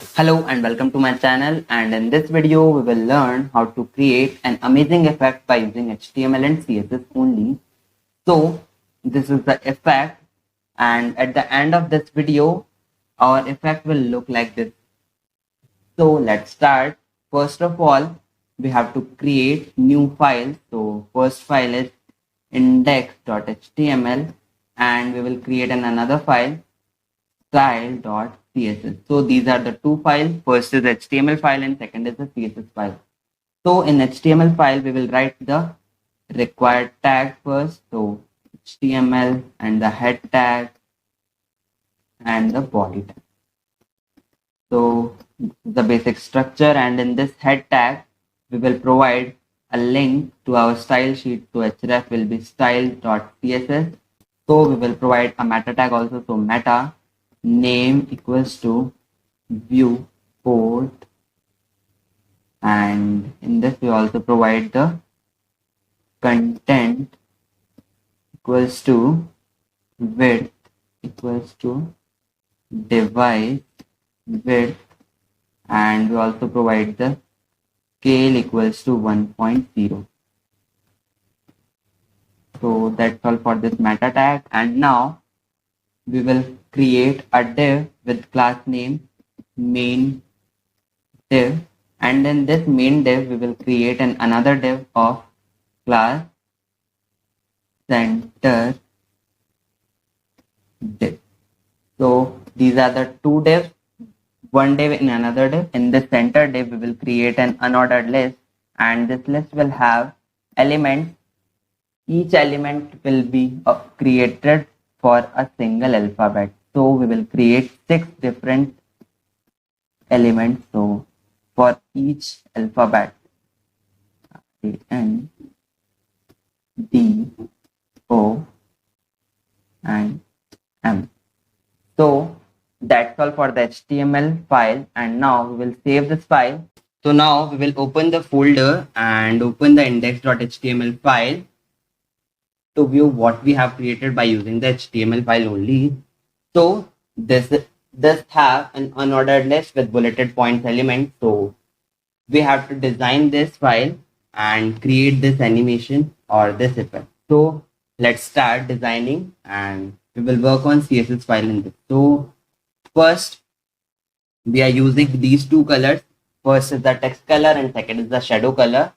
Hello and welcome to my channel, and in this video we will learn how to create an amazing effect by using HTML and CSS only. So this is the effect, and at the end of this video our effect will look like this. So let's start. First of all, we have to create new file. So first file is index.html and we will create another file style.css. So these are the two files. First is HTML file and second is the CSS file. So in HTML file, we will write the required tag first. So HTML and the head tag and the body tag. So the basic structure, and in this head tag, we will provide a link to our style sheet. So href will be style.css. So we will provide a meta tag also. So meta name equals to viewport, and in this we also provide the content equals to width equals to device width, and we also provide the scale equals to 1.0. So that's all for this meta tag, and now we will create a div with class name main div, and in this main div we will create another div of class center div. So these are the two divs, one div in another div. In the center div we will create an unordered list, and this list will have elements. Each element will be created for a single alphabet. So we will create 6 different elements. So for each alphabet, A, N, D, O, and M. So that's all for the HTML file, and now we will save this file. So now we will open the folder and open the index.html file to view what we have created by using the HTML file only. So this have an unordered list with bulleted points elements. So we have to design this file and create this animation or this effect. So let's start designing, and we will work on CSS file in this. So first we are using these two colors. First is the text color and second is the shadow color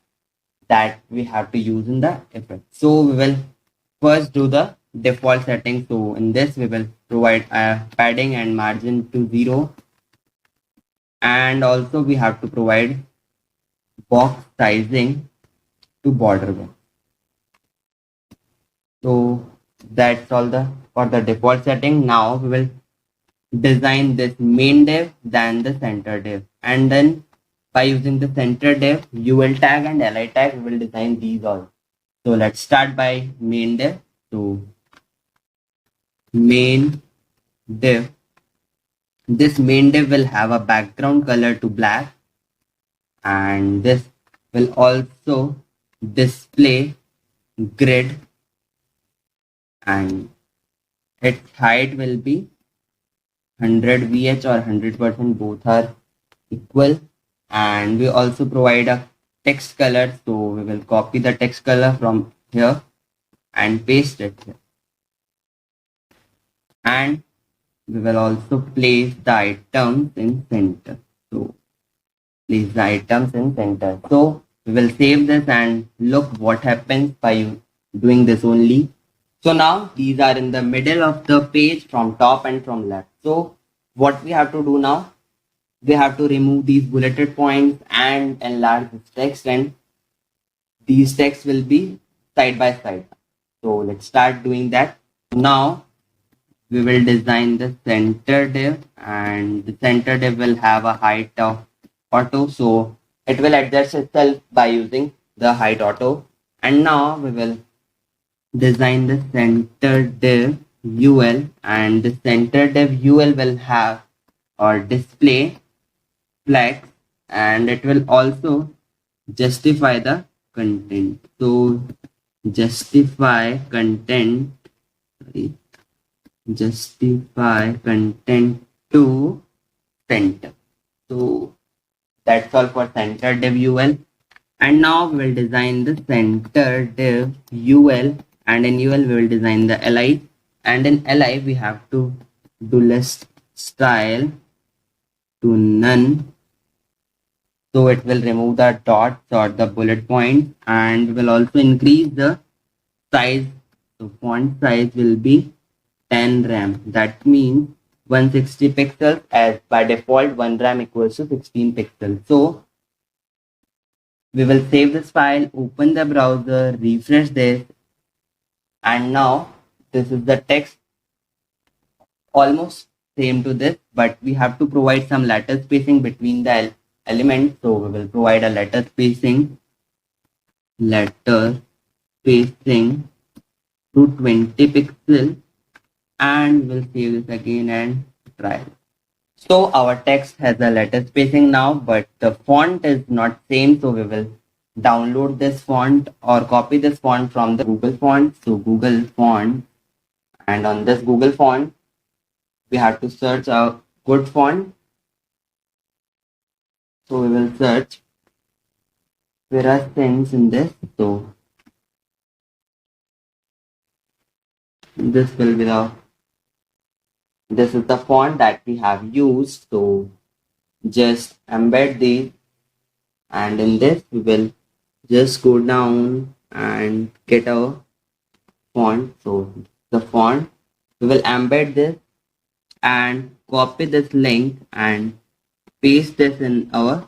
that we have to use in the effect. So we will first do the default setting. So in this we will provide a padding and margin to 0, and also we have to provide box sizing to border 1. So that's all for the default setting. Now we will design this main div, then the center div, and then by using the center div, UL tag and li tag, we will design these all. So let's start by main div. So main div, this main div will have a background color to black, and this will also display grid, and its height will be 100 VH or 100%, both are equal. And we also provide a text color. So we will copy the text color from here and paste it here, and we will also place the items in center. So place the items in center. So we will save this and look what happens by doing this only. So now these are in the middle of the page from top and from left. So what we have to do now, we have to remove these bulleted points and enlarge this text, and these texts will be side by side. So let's start doing that. Now we will design the center div, and the center div will have a height of auto. So it will adjust itself by using the height auto. And now we will design the center div UL, and the center div UL will have or display flex, and it will also justify the content. So justify content, justify content to center. So that's all for center div UL. And now we will design the center div UL, and in UL we will design the li, and in li we have to do list style to none, so it will remove the dots or the bullet points, and we will also increase the size. So font size will be 10 RAM. That means 160 pixels, as by default 1 RAM equals to 16 pixels. So we will save this file, open the browser, refresh this, and now this is the text, almost same to this, but we have to provide some letter spacing between the elements. So we will provide a letter spacing to 20 pixels, and we'll save this again and try it. So our text has a letter spacing now, but the font is not same. So we will download this font or copy this font from the Google font. So Google font, and on this Google font, we have to search a good font. So we will search Vera Sans in this. So this will be this is the font that we have used. So just embed these, and in this we will just go down and get our font. So the font, we will embed this and copy this link and paste this in our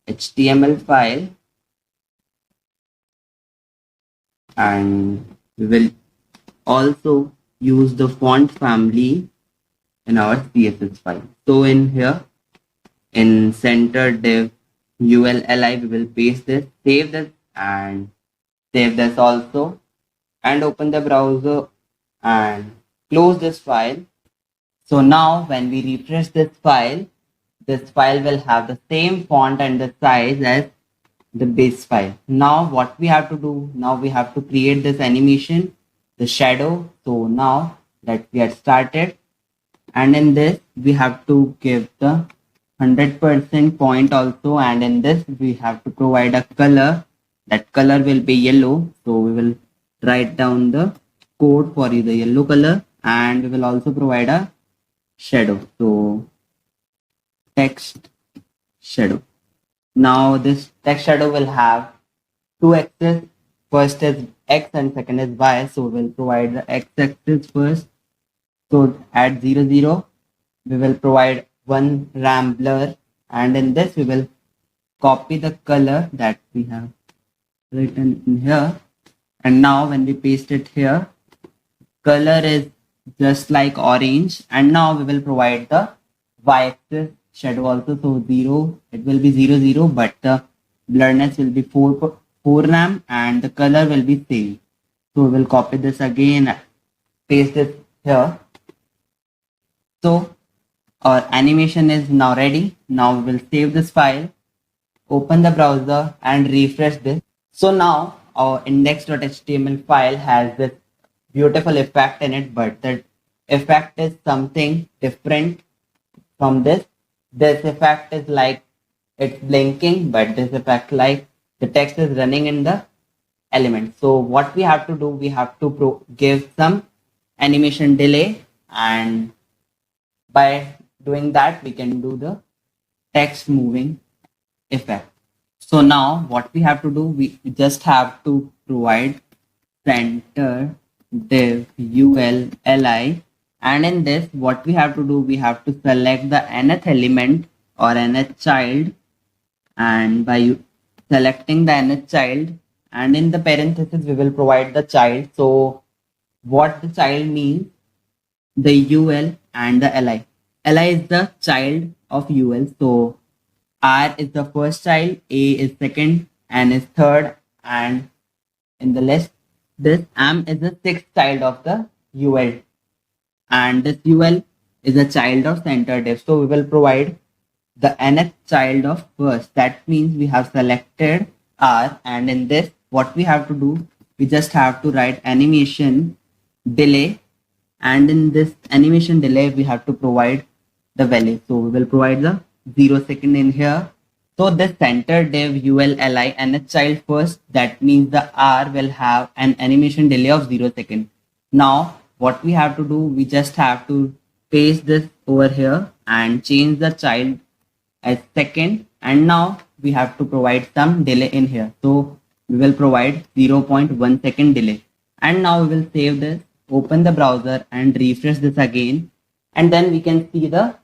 HTML file, and we will also use the font family in our CSS file. So in here, in center div ULLI, we will paste this, save this, and save this also, and open the browser and close this file. So now when we refresh this file will have the same font and the size as the base file. Now what we have to do, now we have to create this animation, the shadow. So now that we had started, and in this we have to give the 100% point also, and in this we have to provide a color. That color will be yellow. So we will write down the code for the yellow color, and we will also provide a shadow. So text shadow. Now this text shadow will have two axes. First is X and second is Y. So we'll provide the X axis first. So at 0, 0, we will provide 1 RAM blur, and in this we will copy the color that we have written in here. And now when we paste it here, color is just like orange, and now we will provide the Y-axis shadow also. So 0, it will be 0, 0, but the blurriness will be 4 RAM, and the color will be same. So we will copy this again, paste it here. So our animation is now ready. Now we will save this file, open the browser and refresh this. So now our index.html file has this beautiful effect in it, but the effect is something different from this. This effect is like it's blinking, but this effect like the text is running in the element. So what we have to do, we have to give some animation delay, and by doing that we can do the text moving effect. So now what we have to do, we just have to provide center div ULLI, and in this what we have to do, we have to select the nth element or nth child, and by selecting the nth child, and in the parenthesis we will provide the child. So what the child means, the UL and the LI. LI is the child of UL. So R is the first child, A is second, N is third, and in the list, this M is the sixth child of the UL, and this UL is a child of center div. So we will provide the nth child of first. That means we have selected R, and in this what we have to do, we just have to write animation delay, and in this animation delay we have to provide the value. So we will provide the 0 second in here. So this center div ULLI and a child first, that means the R will have an animation delay of 0 second. Now what we have to do, we just have to paste this over here and change the child as second, and now we have to provide some delay in here. So we will provide 0.1 second delay, and now we will save this, open the browser and refresh this again, and then we can see the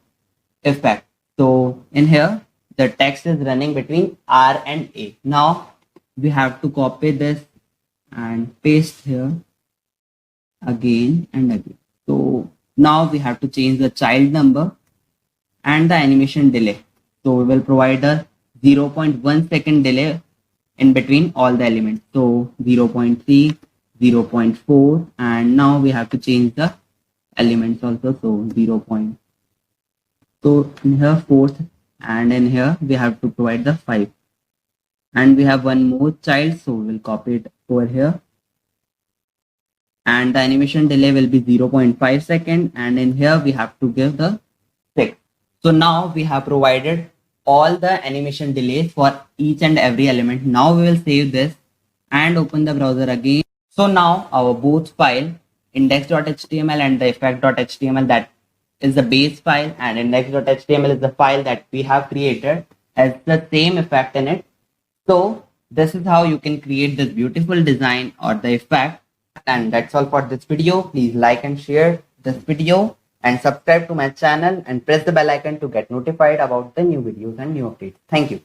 effect. So in here the text is running between R and A. Now we have to copy this and paste here again and again. So now we have to change the child number and the animation delay. So we will provide a 0.1 second delay in between all the elements. So 0.3, 0.4, and now we have to change the elements also. So 0. So in here 4th, and in here we have to provide the 5, and we have one more child, so we will copy it over here, and the animation delay will be 0.5 second, and in here we have to give the 6. So now we have provided all the animation delays for each and every element. Now we will save this and open the browser again. So now our both file, index.html and the effect.html, that is the base file, and index.html is the file that we have created, has the same effect in it. So this is how you can create this beautiful design or the effect. And that's all for this video. Please like and share this video and subscribe to my channel and press the bell icon to get notified about the new videos and new updates. Thank you.